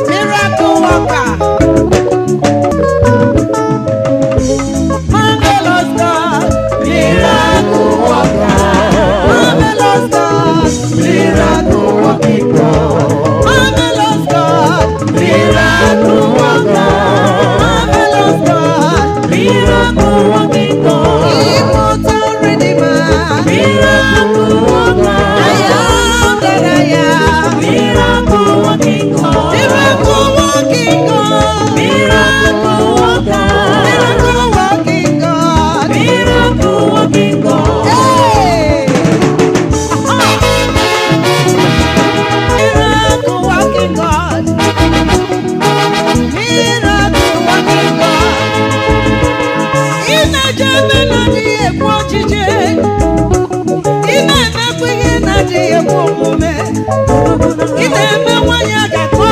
Miracle worker. Marvelous God. Miracle worker. Marvelous God. Miracle working God. Marvelous God. Miracle worker. Marvelous God. Miracle working God. Immortal Redeemer. Miracle worker. I am that I am. Miracle working God. Miracle working God. Miracle worker. Miracle working God. Miracle working God. Hey! Miracle working God. Miracle working God. Imejebe na di ekwu ọchịchị. Ị na-emekwa ihe na-adịghị ekwe omume. Ị na-eme nwanyị a ga-akọ